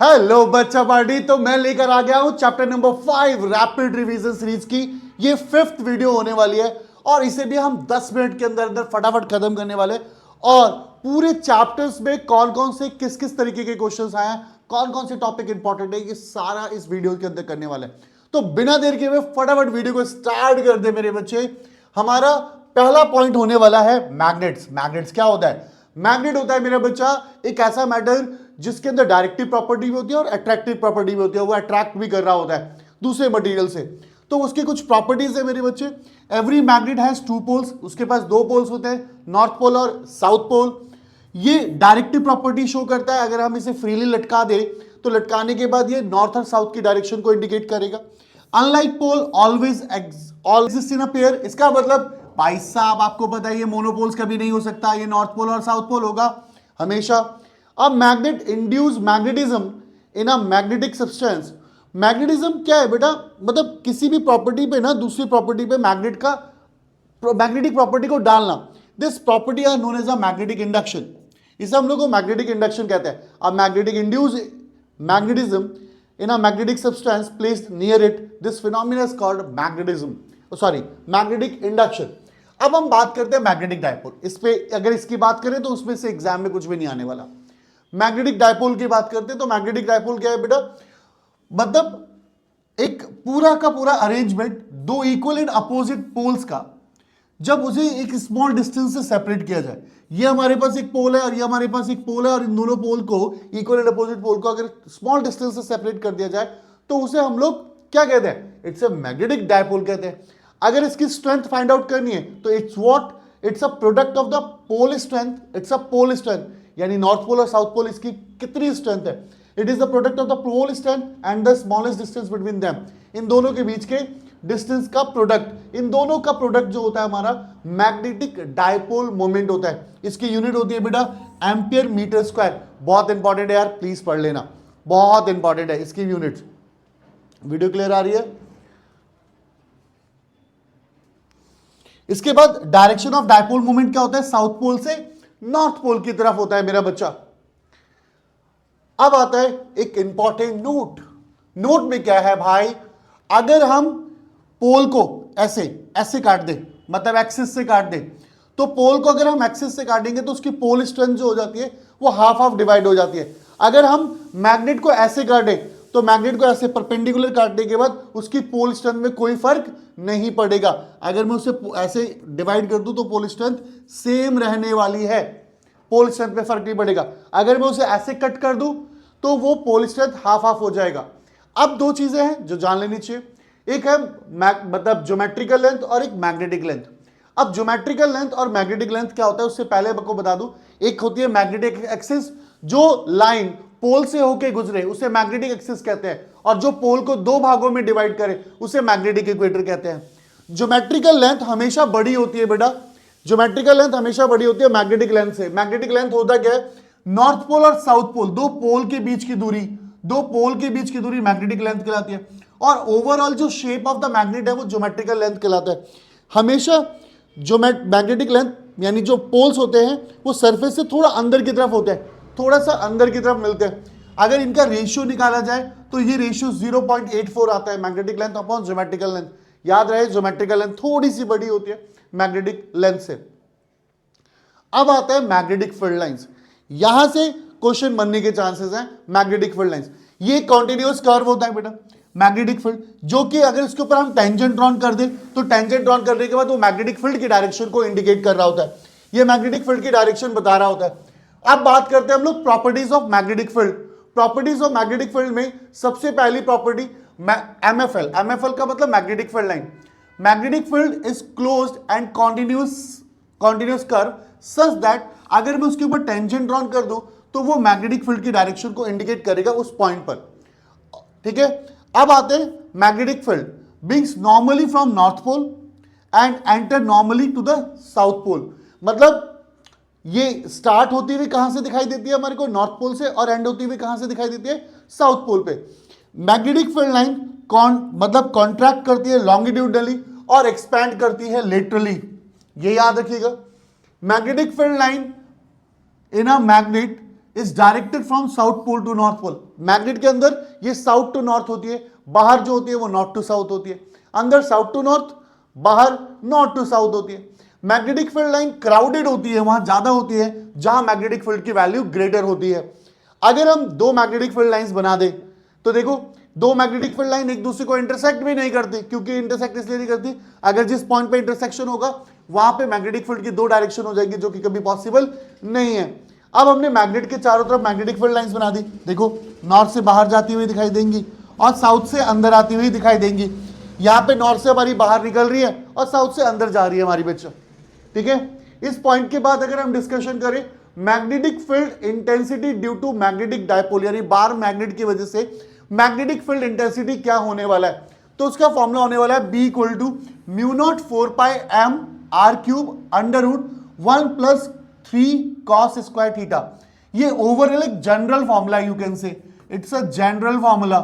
Hello बच्चा party. तो मैं लेकर आ गया हूं chapter number 5 rapid revision series की ये 5th वीडियो होने वाली है और इसे भी हम 10 मिनट के अंदर अंदर फटाफट खत्म करने वाले। और पूरे चैप्टर्स में कौन कौन से किस किस तरीके के क्वेश्चंस आए हैं, कौन कौन से टॉपिक इंपॉर्टेंट है, ये सारा इस वीडियो के अंदर करने वाले हैं। तो बिना देर के हुए फटाफट वीडियो को स्टार्ट कर दे मेरे बच्चे। हमारा पहला पॉइंट होने वाला है मैग्नेट्स। मैग्नेट्स क्या होता है? मैग्नेट होता है मेरा बच्चा एक ऐसा मैटर जिसके अंदर डायरेक्टिव प्रॉपर्टी भी होती है और अट्रैक्टिव प्रॉपर्टी भी होती है। वो अट्रैक्ट भी कर रहा होता है दूसरे मटेरियल से। तो उसकी कुछ प्रॉपर्टीज है मेरे बच्चे। Every magnet has two poles, उसके पास दो पोल्स होते हैं, नॉर्थ पोल और साउथ पोल। ये डायरेक्टिव प्रॉपर्टी शो करता है। अगर हम इसे फ्रीली लटका दे तो लटकाने के बाद ये नॉर्थ और साउथ की डायरेक्शन को इंडिकेट करेगा। Unlike pole always exist in a pair. इसका मतलब भाई साहब आपको पता है ये मोनोपोल्स कभी नहीं हो सकता, ये नॉर्थ पोल और साउथ पोल होगा हमेशा। अब magnet induce magnetism in a magnetic substance. Magnetism क्या है बेटा? मतलब किसी भी प्रॉपर्टी पे ना दूसरी प्रॉपर्टी पे मैग्नेटिक प्रॉपर्टी को डालना। This property are known as a magnetic induction. इसे हम लोग को मैग्नेटिक इंडक्शन कहते हैं। अब magnetic induce magnetism in a magnetic substance placed near it, this phenomena is called magnetic induction. अब हम बात करते हैं मैग्नेटिक डायपोल। इस पे अगर इसकी बात करें तो उसमें से एग्जाम में कुछ भी नहीं आने वाला। मैग्नेटिक डायपोल की बात करते हैं तो मैग्नेटिक डायपोल क्या है बेटा? मतलब एक पूरा का पूरा अरेंजमेंट दो इक्वल एंड अपोजिट पोल्स का, जब उसे एक स्मॉल डिस्टेंस से सेपरेट किया जाए। ये हमारे पास एक पोल है और ये हमारे पास एक पोल है और इन दोनों पोल को, इक्वल एंड अपोजिट पोल को अगर स्मॉल डिस्टेंस से सेपरेट कर दिया जाए तो उसे हम लोग क्या कहते हैं? इट्स अ मैग्नेटिक डायपोल कहते हैं। अगर इसकी स्ट्रेंथ फाइंड आउट करनी है तो it's a product of the pole strength. It's a pole strength, यानी नॉर्थ पोल और साउथ पोल इसकी कितनी स्ट्रेंथ है। It is the product of the pole strength and the smallest distance between them. इन दोनों के बीच के डिस्टेंस का प्रोडक्ट, इन दोनों का प्रोडक्ट जो होता है हमारा मैग्नेटिक डायपोल मोमेंट होता है। इसकी यूनिट होती है बेटा एम्पियर मीटर स्क्वायर। बहुत इंपॉर्टेंट है यार, प्लीज पढ़ लेना, बहुत इंपॉर्टेंट है इसकी यूनिट। वीडियो क्लियर आ रही है? इसके बाद डायरेक्शन ऑफ डायपोल मोमेंट क्या होता है? साउथ पोल से नॉर्थ पोल की तरफ होता है मेरा बच्चा। अब आता है एक इंपॉर्टेंट नोट। नोट में क्या है भाई? अगर हम पोल को ऐसे ऐसे काट दे, मतलब एक्सिस से काट दे, तो पोल को अगर हम एक्सिस से काटेंगे तो उसकी पोल स्ट्रेंथ जो हो जाती है वो हाफ हाफ डिवाइड हो जाती है। अगर हम मैग्नेट को ऐसे काटे तो मैग्नेट को ऐसे परपेंडिकुलर काटने के बाद उसकी पोल स्ट्रेंथ में कोई फर्क नहीं पड़ेगा। अगर मैं उसे ऐसे डिवाइड कर दूं तो पोल स्ट्रेंथ सेम रहने वाली है, पोल स्ट्रेंथ में फर्क नहीं पड़ेगा। अगर मैं उसे ऐसे कट कर दूं तो वो पोल स्ट्रेंथ हाफ हाफ हो जाएगा। अब दो चीजें हैं जो जान लेनी चाहिए। एक है मतलब ज्योमेट्रिकल लेंथ और एक मैग्नेटिक लेंथ। अब ज्योमेट्रिकल लेंथ और मैग्नेटिक लेंथ क्या होता है उससे पहले आपको बता दूं, एक होती है मैग्नेटिक एक्सिस। जो लाइन पोल से होके गुजरे उसे मैग्नेटिक एक्सिस कहते हैं, और जो पोल को दो भागों में डिवाइड करे उसे मैग्नेटिक इक्वेटर कहते हैं। ज्योमेट्रिकल लेंथ हमेशा बड़ी होती है बेटा, ज्योमेट्रिकल लेंथ हमेशा बड़ी होती है मैग्नेटिक लेंथ से। मैग्नेटिक लेंथ होता क्या है? नॉर्थ पोल और साउथ पोल, दो पोल के बीच की दूरी मैग्नेटिक लेंथ कहलाती है। और ओवरऑल जो शेप ऑफ द मैग्नेट है वो ज्योमेट्रिकल लेंथ कहलाता है। हमेशा जो मैग्नेटिक लेंथ यानी जो पोल्स होते हैं वो सरफेस से थोड़ा अंदर की तरफ होते हैं, थोड़ा सा अंदर की तरफ मिलते हैं। अगर इनका रेशियो निकाला जाए तो ये रेशियो 0.84 आता है, magnetic length upon geometrical length. याद रहे ज्योमेट्रिकल लेंथ थोड़ी सी बड़ी होती है मैग्नेटिक लेंथ से। अब आता है मैग्नेटिक फील्ड लाइंस। यहां से क्वेश्चन बनने के चांसेस हैं। मैग्नेटिक फील्ड लाइंस ये कॉन्टिन्यूअस कर्व होता है बेटा मैग्नेटिक फील्ड, जो कि अगर इसके ऊपर हम टेंजेंट ड्रॉन कर दे तो टेंजेंट ड्रॉन करने के बाद वो मैग्नेटिक फील्ड की डायरेक्शन को इंडिकेट कर रहा होता है। ये मैग्नेटिक फील्ड की डायरेक्शन बता रहा होता है। अब बात करते हैं हम लोग properties of magnetic field. Properties of magnetic field में सबसे पहली प्रॉपर्टी एमएफएल। एमएफएल का मतलब magnetic field line. Magnetic field is closed end continuous curve such that अगर मैं उसके ऊपर टेंजेंट ड्रॉन कर दूं तो वो मैग्नेटिक फील्ड की डायरेक्शन को इंडिकेट करेगा उस पॉइंट पर। ठीक है, अब आते हैं magnetic field begins normally from north pole and enter normally to the south pole. मतलब ये स्टार्ट होती हुई कहां से दिखाई देती है हमारे को? नॉर्थ पोल से, और एंड होती हुई कहां से दिखाई देती है? साउथ पोल पे। मैग्नेटिक फील्ड लाइन मतलब कॉन्ट्रैक्ट करती है लॉन्गिट्यूडनली और एक्सपैंड करती है लेटरली। ये याद रखिएगा। Magnetic field line in a magnet is directed from south pole to north pole. Magnet के अंदर ये साउथ टू नॉर्थ होती है, बाहर जो होती है वो नॉर्थ टू साउथ होती है। अंदर साउथ टू नॉर्थ, बाहर नॉर्थ टू साउथ होती है। मैग्नेटिक फील्ड लाइन क्राउडेड होती है, वहां ज्यादा होती है जहां मैग्नेटिक फील्ड की वैल्यू ग्रेटर होती है। अगर हम दो मैग्नेटिक फील्ड लाइंस बना दे तो देखो दो मैग्नेटिक फील्ड लाइन एक दूसरे को इंटरसेक्ट भी नहीं करती, क्योंकि इंटरसेक्ट इसलिए नहीं करती, अगर जिस पॉइंट पे इंटरसेक्शन होगा वहां पे मैग्नेटिक फील्ड की दो डायरेक्शन हो जाएगी, जो कि कभी पॉसिबल नहीं है। अब हमने मैग्नेट के चारों तरफ मैग्नेटिक फील्ड लाइंस बना दी, देखो नॉर्थ से बाहर जाती हुई दिखाई देंगी और साउथ से अंदर आती हुई दिखाई देंगी। यहां पे नॉर्थ से हमारी बाहर निकल रही है और साउथ से अंदर जा रही है हमारी बच्चा, ठीक है। इस पॉइंट के बाद अगर हम डिस्कशन करें magnetic field intensity due to magnetic dipole, यानी बार मैग्नेट की वजह से मैग्नेटिक फील्ड इंटेंसिटी क्या होने वाला है, तो उसका फॉर्मूला होने वाला है B equal to mu not 4 pi m r cube under root 1 plus 3 cos square theta. ये ओवरऑल एक general formula, you can say it's a general formula.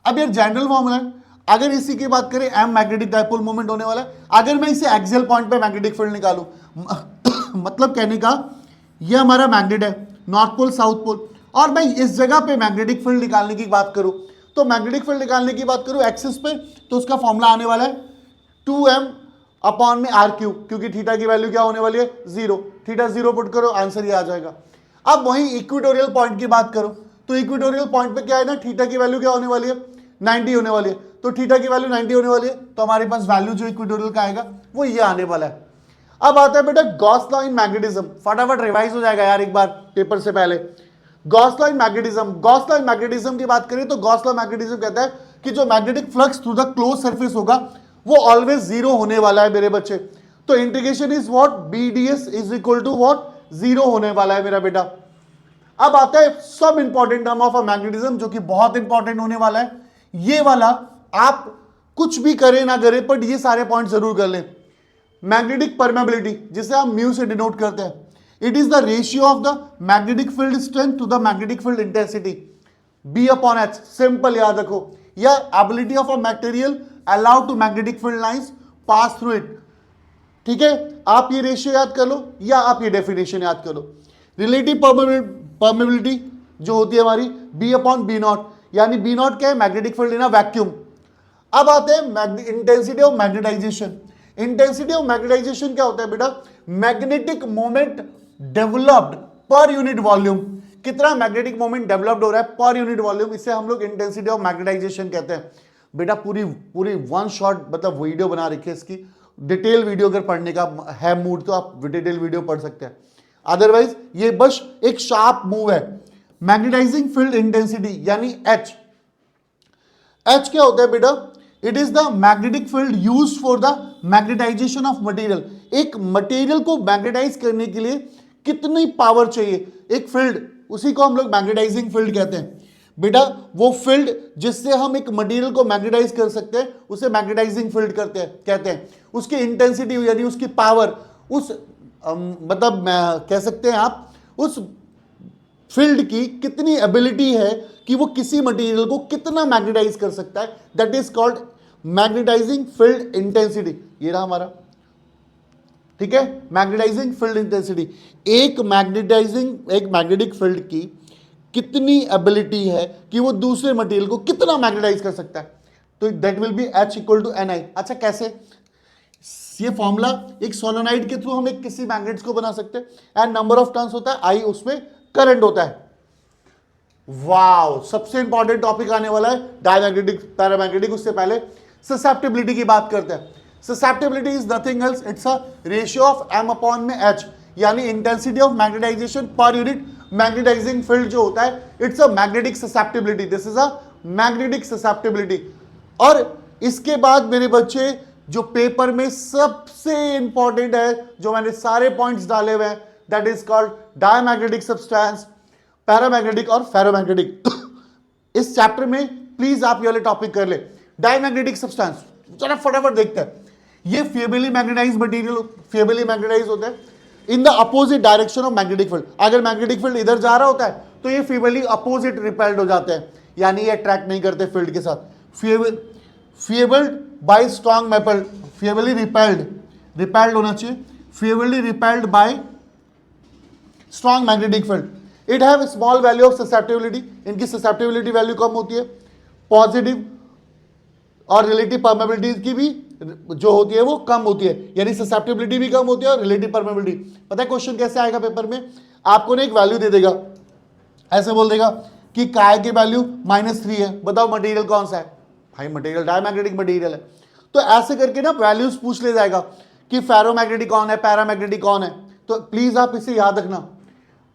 अब ये जनरल फॉर्मूला है, अगर इसी की बात करें m मैग्नेटिक डायपोल मोमेंट होने वाला है, अगर मैं इसे एक्सियल पॉइंट पे मैग्नेटिक फील्ड निकालूं मतलब कहने का ये हमारा मैग्नेट है, नॉर्थ पोल साउथ पोल, और मैं इस जगह पे मैग्नेटिक फील्ड निकालने की बात करूं, तो मैग्नेटिक फील्ड निकालने की बात करूं एक्सिस पे, तो उसका फॉर्मूला आने वाला है 2m अपॉन में r क्यूब, क्योंकि थीटा की वैल्यू क्या होने वाली है 0, थीटा 0 पुट करो आंसर ये आ जाएगा। अब वहीं इक्वेटोरियल पॉइंट की बात करो, तो इक्वेटोरियल पॉइंट पे क्या है ना, थीटा की वैल्यू क्या होने वाली है 90 होने वाली है, तो थीटा की वैल्यू 90 होने वाली है, तो हमारे पास वैल्यू जो इक्वेटोरियल का आएगा वो ये आने वाला है। अब आता है बेटा गॉस लॉ इन मैग्नेटिज्म, फटाफट रिवाइज हो जाएगा यार एक बार पेपर से पहले। Gauss law in magnetism, Gauss law in magnetism की बात करें तो गॉस लॉ मैग्नेटिज्म कहता है कि जो magnetic flux through the close surface होगा वो ऑलवेज जीरो होने वाला है मेरे बच्चे। तो integration is what, BDS is equal to what, zero होने वाला है मेरा बेटा। अब आता है सब important term of a magnetism, जो कि बहुत इंपॉर्टेंट होने वाला है। ये वाला आप कुछ भी करें ना करें, बट ये सारे पॉइंट जरूर कर लें। मैग्नेटिक परमेबिलिटी, जिसे हम म्यू से डिनोट करते हैं, it is the ratio of the magnetic field strength to the magnetic field intensity, B upon H, simple याद रखो। या ability of a material allowed to magnetic field lines pass through it, ठीक है। आप ये ratio याद कर लो या आप ये डेफिनेशन याद कर लो। रिलेटिव परमेबिलिटी जो होती है हमारी B अपॉन B नॉट, यानी B नॉट क्या है, magnetic field in a vacuum. अब आते हैं intensity of magnetisation. Intensity of magnetisation क्या होता है बेटा, magnetic moment developed per unit volume, कितना मैग्नेटिक मोमेंट डेवलप्ड हो रहा है पर यूनिट वॉल्यूम, इसे हम लोग इंटेंसिटी ऑफ मैग्नेटाइजेशन कहते हैं। बेटा पूरी वन शॉट मतलब वीडियो बना रखी है इसकी, डिटेल वीडियो अगर पढ़ने का है मूड तो आप डिटेल वीडियो पढ़ सकते हैं, अदरवाइज ये बस एक शार्प मूव है। मैग्नेटाइजिंग फील्ड इंटेंसिटी यानी H, H क्या होता है बेटा, it is the magnetic field use for the magnetization of material. एक मटेरियल को मैग्नेटाइज करने के लिए कितनी पावर चाहिए, एक फील्ड, उसी को हम लोग मैग्नेटाइजिंग फील्ड कहते हैं बेटा। वो फील्ड जिससे हम एक मटेरियल को मैग्नेटाइज कर सकते हैं उसे मैग्नेटाइजिंग फील्ड कहते हैं। उसकी इंटेंसिटी यानी उसकी पावर, उस मतलब कह सकते हैं आप उस फील्ड की कितनी एबिलिटी है कि वो किसी मटेरियल को कितना मैग्नेटाइज कर सकता है, that is called magnetizing field intensity. ये रहा हमारा, ठीक है, मैग्नेटाइजिंग फील्ड इंटेंसिटी। एक मैग्नेटिक फील्ड की कितनी एबिलिटी है कि वो दूसरे मटेरियल को कितना मैग्नेटाइज कर सकता है, तो that will be H equal to NI। अच्छा कैसे, ये फॉर्मूला एक सोलोनाइड के थ्रू हम एक किसी मैग्नेट्स को बना सकते हैं, एंड नंबर ऑफ टर्न्स होता है I, उसमें करंट होता है। वाओ, सबसे इंपॉर्टेंट टॉपिक आने वाला है डायमैग्नेटिक पैरामैग्नेटिक। उससे पहले ससेप्टिबिलिटी की बात करते हैं। Susceptibility is nothing else, it's a ratio of M upon में H, यानी intensity of magnetization per unit magnetizing field जो होता है, it's a magnetic susceptibility, this is a magnetic susceptibility. और इसके बाद मेरे बच्चे जो पेपर में सबसे इंपॉर्टेंट है, जो मैंने सारे पॉइंट्स डाले हुए हैं, that is called diamagnetic substance, paramagnetic और फेरोमैग्नेटिक। इस चैप्टर में प्लीज आप ये वाले टॉपिक कर ले। डायमैग्नेटिक सब्सटेंस चलो फटाफट देखते हैं। ये feebly magnetise material, feebly magnetise होता है in the opposite direction of magnetic field. अगर मैग्नेटिक फील्ड इधर जा रहा होता है तो ये फेबली अपोजिट रिपेल्ड हो जाते हैं, यानी ये अट्रैक्ट नहीं करते फील्ड के साथ। Fabled by strong maple, feebly repelled होना चाहिए, feebly repelled by strong magnetic field. It have small value of susceptibility, इनकी ससेप्टिबिलिटी वैल्यू कम होती है। पॉजिटिव और रिलेटिव परमेबिलिटी की भी जो होती है वो कम होती है, यानी ससेप्टिबिलिटी भी कम होती है और रिलेटिव परमेबिलिटी। पता है क्वेश्चन कैसे आएगा पेपर में? आपको ने एक वैल्यू दे देगा, ऐसे बोल देगा कि काय की वैल्यू -3 है, बताओ मटेरियल कौन सा है? भाई मटेरियल डायमैग्नेटिक मटेरियल है। तो ऐसे करके ना वैल्यूज पूछ ले जाएगा कि फेरोमैग्नेटिक कौन है, पैरामैग्नेटिक कौन है। तो प्लीज आप इसे याद रखना।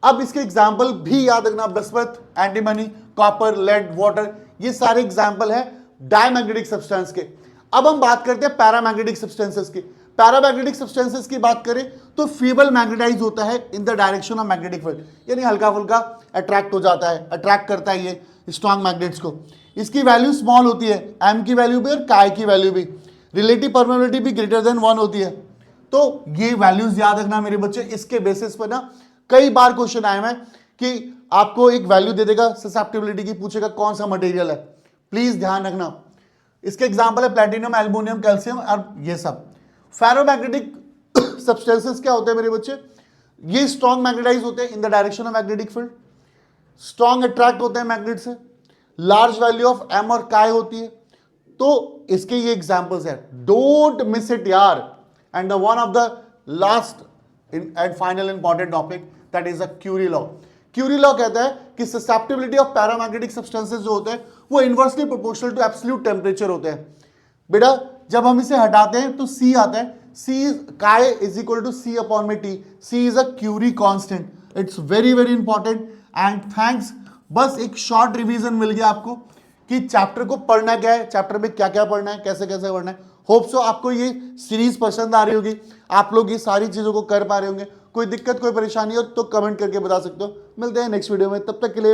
अब इसके एग्जाम्पल भी याद रखना, bismuth, antimony, copper, lead, water, ये सारे एग्जाम्पल है डायमैग्नेटिक सब्सटेंस के। अब हम बात करते हैं पैरामैग्नेटिक सब्सटेंसेस की। पैरामैग्नेटिक सब्सटेंसेस की बात करें तो फीबल मैग्नेटाइज होता है in the direction of magnetic field, यानी हल्का फुल्का अट्रैक्ट हो जाता है, अट्रैक्ट करता है ये स्ट्रॉन्ग मैग्नेट्स को। इसकी वैल्यू स्मॉल होती है, एम की वैल्यू भी और काय की वैल्यू भी। रिलेटिव परमेबिलिटी भी ग्रेटर देन 1 होती है। तो ये वैल्यूज याद रखना मेरे बच्चे। इसके बेसिस पर ना कई बार क्वेश्चन आए हैं कि आपको एक वैल्यू दे देगा ससेप्टिबिलिटी की, पूछेगा कौन सा मटेरियल है, प्लीज ध्यान रखना। इसके एग्जांपल है प्लैटिनम, एल्युमिनियम, कैल्शियम और ये सब। फेरोमैग्नेटिक सब्सटेंसेस क्या होते हैं मेरे बच्चे? ये स्ट्रॉन्ग मैग्नेटाइज होते हैं in the direction of magnetic field, strong attract होते हैं मैग्नेट से, लार्ज वैल्यू ऑफ एम और काय होती है। तो इसके ये एग्जांपल्स हैं, डोंट मिस इट यार। And the one of the last and final important topic, that is a Curie law. Curie law कहता है कि ससेप्टिबिलिटी ऑफ पैरामैग्नेटिक सब्सटेंसेस जो होते हैं वो inversely proportional to absolute temperature होते हैं। बेटा जब हम इसे हटाते हैं तो C आता है, C chi is equal to C upon में T। C is a Curie constant. It's very very important and thanks. बस एक शॉर्ट रिवीजन मिल गया आपको कि चैप्टर को पढ़ना क्या है, चैप्टर में क्या क्या पढ़ना है, कैसे कैसे पढ़ना है। होप सो आपको ये सीरीज पसंद आ रही होगी, आप लोग ये सारी चीजों को कर पा रहे होंगे। कोई दिक्कत कोई परेशानी हो तो कमेंट करके बता सकते हो। मिलते हैं नेक्स्ट वीडियो में, तब तक के लिए